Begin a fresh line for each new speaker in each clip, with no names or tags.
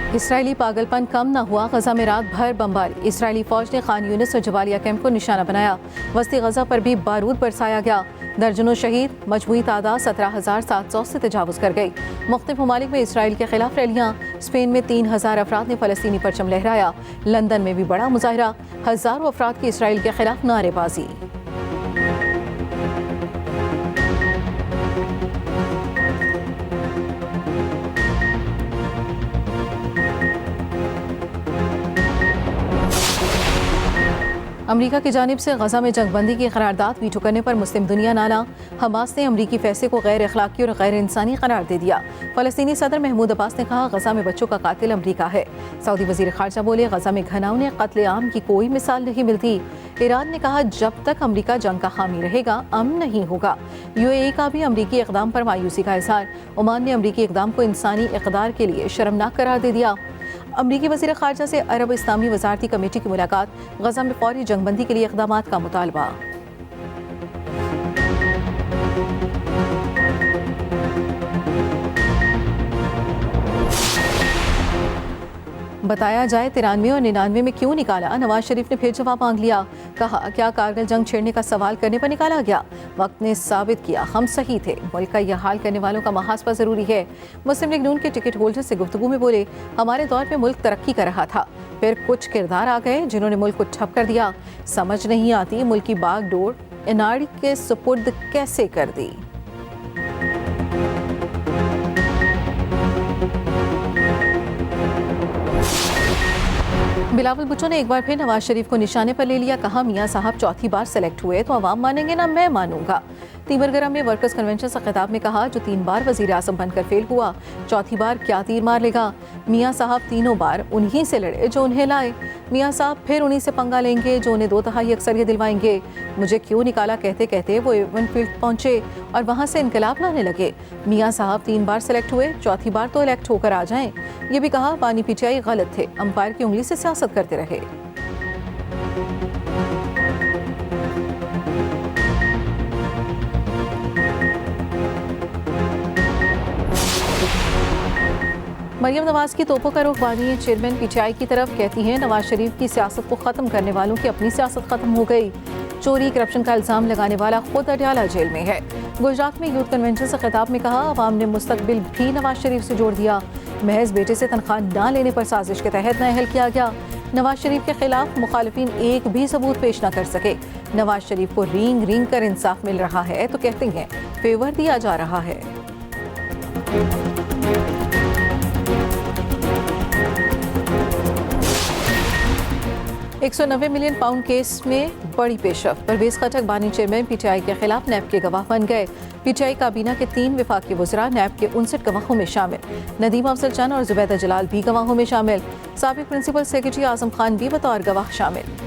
Israeli पागलपन कम न हुआ, गजा में रात भर बमबारी। इसराइली फौज ने खान यूनिस और जबालिया कैंप को निशाना बनाया। वस्ती गजा पर भी बारूद बरसाया गया। दर्जनों शहीद, मजमूई तादाद 17,700 से तजावुज़ कर गई। मुख्तलिफ ममालिक में इसराइल के खिलाफ रैलियाँ। स्पेन में 3,000 अफराद ने फ़लस्तीनी परचम लहराया। लंदन में भी बड़ा मुजाहरा, हज़ारों अफराद की इसराइल के खिलाफ नारेबाजी। अमरीका की जानिब से गजा में जंगबंदी की करारदाद वीटो करने पर मुस्लिम दुनिया नाला। हमास ने अमरीकी फैसले को गैर अखलाकी और गैर इंसानी करार दे दिया। फ़लस्तीनी सदर महमूद अब्बास ने कहा, गजा में बच्चों का कातिल अमरीका है। सऊदी वज़ीर ख़ारजा बोले, गजा में घनाउने क़त्ल आम की कोई मिसाल नहीं मिलती। ईरान ने कहा, जब तक अमरीका जंग का हामी रहेगा अमन नहीं होगा। UAE का भी अमरीकी इक़दाम पर मायूसी का इज़हार। ओमान ने अमरीकी इक़दाम को इंसानी इक़दार के लिए शर्मनाक करार दे दिया। अमरीकी वज़ीर ख़ारजा से अरब इस्लामी वज़ारती कमेटी की मुलाकात। गजा में फ़ौरी जंगबंदी के लिए इक़दामात का मुतालबा। बताया जाए 93 और 99 में क्यों निकाला, नवाज शरीफ ने फिर जवाब मांग लिया। कहा, क्या कारगिल जंग छेड़ने का सवाल करने पर निकाला गया? वक्त ने साबित किया हम सही थे। मुल्क का यह हाल करने वालों का मुहासबा जरूरी है। मुस्लिम लीग नून के टिकट होल्डर से गुफ्तगू में बोले, हमारे दौर में मुल्क तरक्की कर रहा था, फिर कुछ किरदार आ गए जिन्होंने मुल्क को ठप कर दिया। समझ नहीं आती मुल्क की बागडोर एनआरडी के सुपुर्द कैसे कर दी। बिलावल भुट्टो ने एक बार फिर नवाज शरीफ को निशाने पर ले लिया। कहा, मियां साहब चौथी बार सेलेक्ट हुए तो अवाम मानेंगे ना मैं मानूंगा। तीमरगरा में वर्कर्स कन्वेंशन से खिताब में कहा, जो 3 बार वजीर आजम बनकर फेल हुआ, चौथी बार क्या तीर मार लेगा। मियां साहब तीनों बार उन्हीं से लड़े जो उन्हें लाए। मियां साहब फिर उन्हीं से पंगा लेंगे जो उन्हें 2/3 अक्सरियत दिलवाएंगे। मुझे क्यों निकाला कहते कहते वो एवन फील्ड पहुंचे और वहां से इनकलाब लाने लगे। मियां साहब 3 बार सेलेक्ट हुए, चौथी बार तो इलेक्ट होकर आ जाएं। ये भी कहा, बानी PTI गलत थे, अंपायर की उंगली से सियासत करते रहे। मरियम नवाज की तोपों का रुख बानी चेयरमैन PTI की तरफ। कहती हैं, नवाज शरीफ की सियासत को ख़त्म करने वालों की अपनी सियासत ख़त्म हो गई। चोरी करप्शन का इल्ज़ाम लगाने वाला खुद अडयाला जेल में है। गुजरात में यूथ कन्वेंशन से खिताब में कहा, अवाम ने मुस्तकबिल भी नवाज शरीफ से जोड़ दिया। महज बेटे से तनख्वाह न लेने पर साजिश के तहत नाअहल किया गया। नवाज शरीफ के खिलाफ मुखालिफिन एक भी सबूत पेश न कर सके। नवाज शरीफ को रींग रींग कर इंसाफ मिल रहा है तो कहते हैं फेवर दिया जा रहा है। 190 मिलियन पाउंड केस में बड़ी पेशरफ। परवेज खटक बानी चेयरमैन PTI के खिलाफ नैब के गवाह बन गए। PTI काबीना के 3 वफाकी वज़रा नैब के 59 गवाहों में शामिल। नदीम अफजल चंद और जुबैदा जलाल भी गवाहों में शामिल। साबिक प्रिंसिपल सेक्रेटरी आजम खान भी बतौर गवाह शामिल।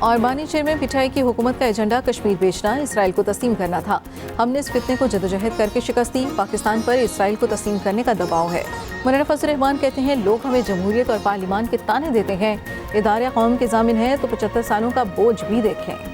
और बानी चेयरमैन PTI की हुकूमत का एजेंडा कश्मीर बेचना, इसराइल को तस्लीम करना था। हमने इस फितने को जदोजहद करके शिकस्त दी। पाकिस्तान पर इसराइल को तस्लीम करने का दबाव है। मौलाना फजल रहमान कहते हैं, लोग हमें जमहूरियत और पार्लिमान के ताने देते हैं। इदारे कौम के ज़ामिन है तो 75 सालों का बोझ भी देखें।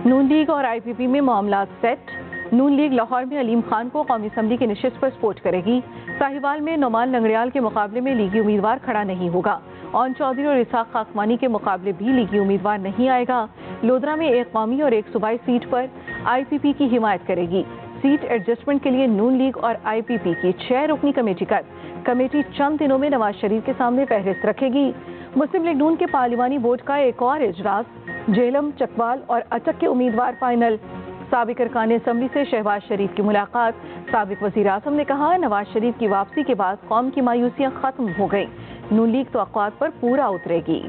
नून लीग और IPP में मामला सेट। नून लीग लाहौर में अलीम खान को कौमी असम्बली की नशिस्त पर सपोर्ट करेगी। साहिवाल में नौमान लंगड़ियाल के मुकाबले में लीगी उम्मीदवार खड़ा नहीं होगा। ओन चौधरी और इसाक खाकमानी के मुकाबले भी लीगी उम्मीदवार नहीं आएगा। लोधरा में एक कौमी और एक सूबाई सीट पर IPP की हिमायत करेगी। सीट एडजस्टमेंट के लिए नून लीग और IPP की 6 रुकनी कमेटी चंद दिनों में नवाज शरीफ के सामने फहरिस्त रखेगी। मुस्लिम लीग नून के पार्लिमानी बोर्ड का एक और इजलास। झेलम, चकवाल और अटक के उम्मीदवार फाइनल। साबिक अरकान असम्बली से शहबाज शरीफ की मुलाकात। साबिक वज़ीर आज़म ने कहा, नवाज शरीफ की वापसी के बाद कौम की मायूसियां खत्म हो गई। नून लीग तवक्कुआत पर पूरा उतरेगी।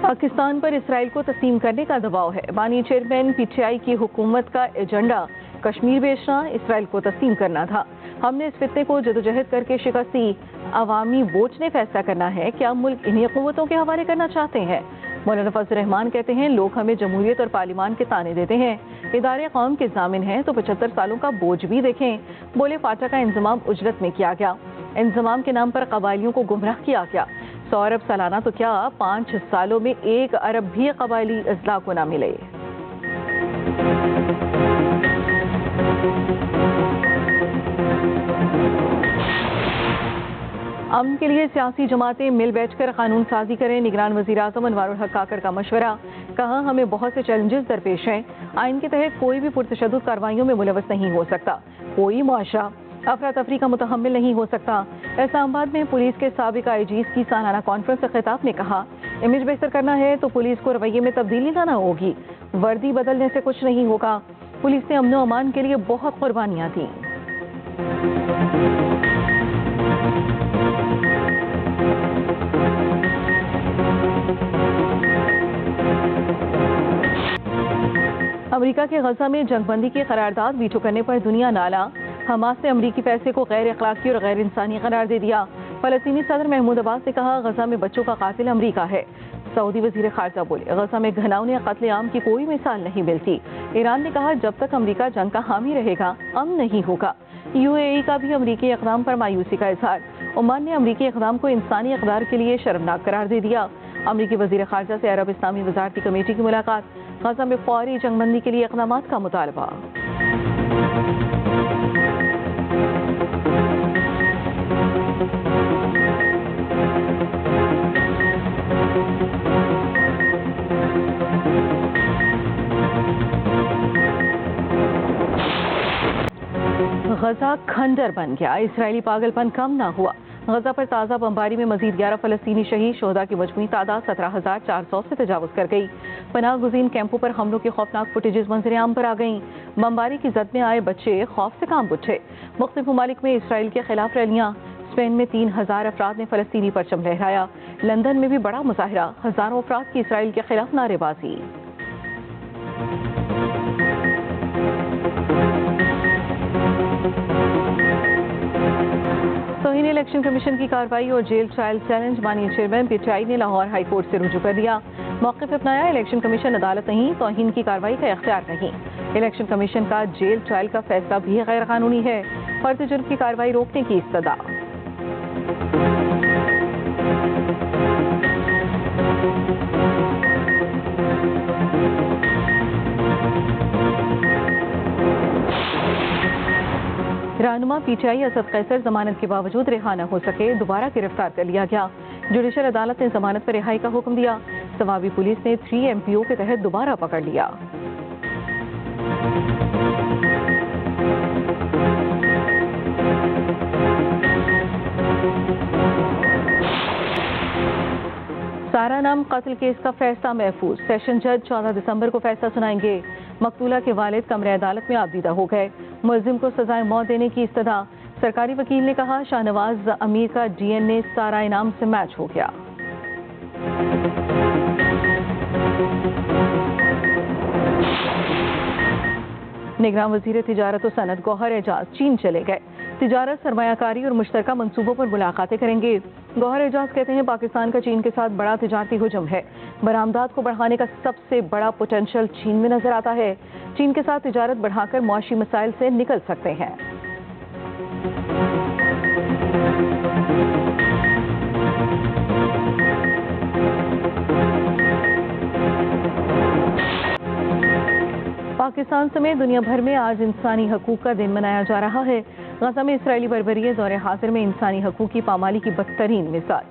पाकिस्तान पर इसराइल को तस्लीम करने का दबाव है। बानी चेयरमैन PTI की हुकूमत का एजेंडा कश्मीर बेचना, इसराइल को तस्लीम करना था। हमने इस फितने को जदोजहद करके शिकस्त दी। अवामी वोट ने फैसला करना है कि हम मुल्क इन्हीं क़ुव्वतों के हवाले करना चाहते हैं। मौलाना फजल रहमान कहते हैं, लोग हमें जमहूरियत और पार्लिमान के ताने देते हैं। इदारे कौम के ज़ामिन हैं तो 75 सालों का बोझ भी देखें। बोले फाटा का इंतजाम उजरत में किया गया, इंतजाम के नाम पर कबायलियों को गुमराह किया गया। 100 अरब सालाना तो क्या 5 सालों में 1 अरब भी कबायली इस्लाह को ना मिले। अमन के लिए सियासी जमातें मिल बैठकर कानून साजी करें। निगरान वज़ीर आज़म अनवारुल हक काकर का मशवरा। कहा, हमें बहुत से चैलेंजेस दरपेश हैं। आइन के तहत कोई भी पुरतशद्दुद कार्रवाइयों में मुलव्वस नहीं हो सकता। कोई मुआशरा अफरा तफरी का मुतहम्मिल नहीं हो सकता। इस्लामाबाद में पुलिस के साबिक आईजीज़ की सालाना कॉन्फ्रेंस से खिताब में कहा, इमेज बेहतर करना है तो पुलिस को रवैये में तब्दीली लाना होगी। वर्दी बदलने से कुछ नहीं होगा। पुलिस ने अमन व अमान के लिए बहुत कुर्बानियाँ दी। अमेरिका के गजा में जंगबंदी की करारदाद वीटो करने पर दुनिया नाला। हमास ने अमरीकी फैसले को गैर अखलाकी और गैर इंसानी करार दे दिया। फलस्तीनी सदर महमूद अब्बास ने कहा, गजा में बच्चों का कातिल अमरीका है। सऊदी वजीर खारजा बोले, गजा में घिनौने कत्ले आम की कोई मिसाल नहीं मिलती। ईरान ने कहा, जब तक अमरीका जंग का हामी रहेगा अमन नहीं होगा। UAE का भी अमरीकी इक़दाम पर मायूसी का इजहार। ओमान ने अमरीकी इक़दाम को इंसानी इक़दार के लिए शर्मनाक करार दे दिया। अमरीकी वजीर खारजा से अरब इस्लामी वजारती कमेटी की मुलाकात। गजा में फौरी जंगबंदी के लिए इक़दामात का मुतालबा। गजा खंडर बन गया, इसराइली पागलपन कम ना हुआ। गजा पर ताज़ा बमबारी में मजीद 11 फलस्तीनी शहीद। शोहदा की मजमूई तादाद 17,400 से तजावुज कर गई। पनाह गुज़ीन कैंपों पर हमलों की खौफनाक फुटेजेस मंजर आम पर आ गईं। बमबारी की जद में आए बच्चे खौफ से कांप उठे। मुख्तलिफ ममालिक में इसराइल के खिलाफ रैलियां। स्पेन में 3000 अफराद ने फलस्तीनी परचम लहराया। लंदन में भी बड़ा मुजाहरा, हजारों अफराद की इसराइल के खिलाफ नारेबाजी। तौहीन इलेक्शन कमीशन की कार्रवाई और जेल ट्रायल चैलेंज माननीय चेयरमैन पीटीआई ने लाहौर हाई कोर्ट से रुजू कर दिया। मौक़िफ़ अपनाया, इलेक्शन कमीशन अदालत नहीं, तौहीन की कार्रवाई का इख्तियार नहीं। इलेक्शन कमीशन का जेल ट्रायल का फैसला भी गैर कानूनी है। फर्द जुर्म की कार्रवाई रोकने की इस्तदा। रहनुमा पीटीआई असद कैसर जमानत के बावजूद रिहा न हो सके, दोबारा गिरफ्तार कर लिया गया। जुडिशल अदालत ने जमानत पर रिहाई का हुक्म दिया। सवाबी पुलिस ने 3 MPO के तहत दोबारा पकड़ लिया। सारा नाम कत्ल केस का फैसला महफूज। सेशन जज 14 दिसंबर को फैसला सुनाएंगे। मकतूला के वालिद कमरे अदालत में आबदीदा हो गए। मुलजिम को सजाए मौत देने की इस्तदा। सरकारी वकील ने कहा, शाहनवाज अमीर का DNA सारा इनाम से मैच हो गया। निगरान वजीर तिजारत और सनत गौहर एजाज चीन चले गए। तिजारत, सरमायाकारी और मुश्तरका मंसूबों पर मुलाकातें करेंगे। गौहर एजाज कहते हैं, पाकिस्तान का चीन के साथ बड़ा तिजारती हुजम है। बरामदात को बढ़ाने का सबसे बड़ा पोटेंशियल चीन में नजर आता है। चीन के साथ तिजारत बढ़ाकर मुआशी मसाइल से निकल सकते हैं। पाकिस्तान समेत दुनिया भर में आज इंसानी हकूक का दिन मनाया जा रहा है। गजा में इसराइली बर्बरियत दौरे हाजिर में इंसानी हकूक की पामाली की बदतरीन मिसाल।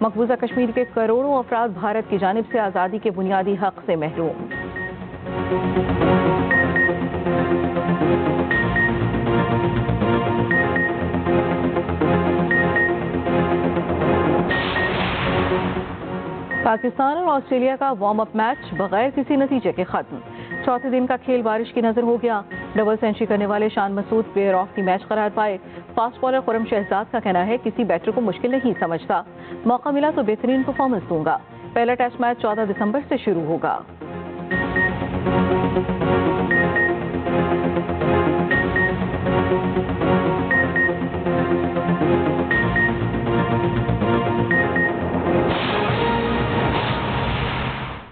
मकबूजा कश्मीर के करोड़ों अफराद भारत की जानिब से आज़ादी के बुनियादी हक से महरूम। पाकिस्तान और ऑस्ट्रेलिया का वार्म अप मैच बगैर किसी नतीजे के खत्म। चौथे दिन का खेल बारिश की नजर हो गया। डबल सेंचुरी करने वाले Shan Masood player of the match करार पाए। फास्ट बॉलर खुरम शहजाद का कहना है, किसी बैटर को मुश्किल नहीं समझता, मौका मिला तो बेहतरीन परफॉर्मेंस दूंगा। पहला टेस्ट मैच 14 दिसंबर से शुरू होगा।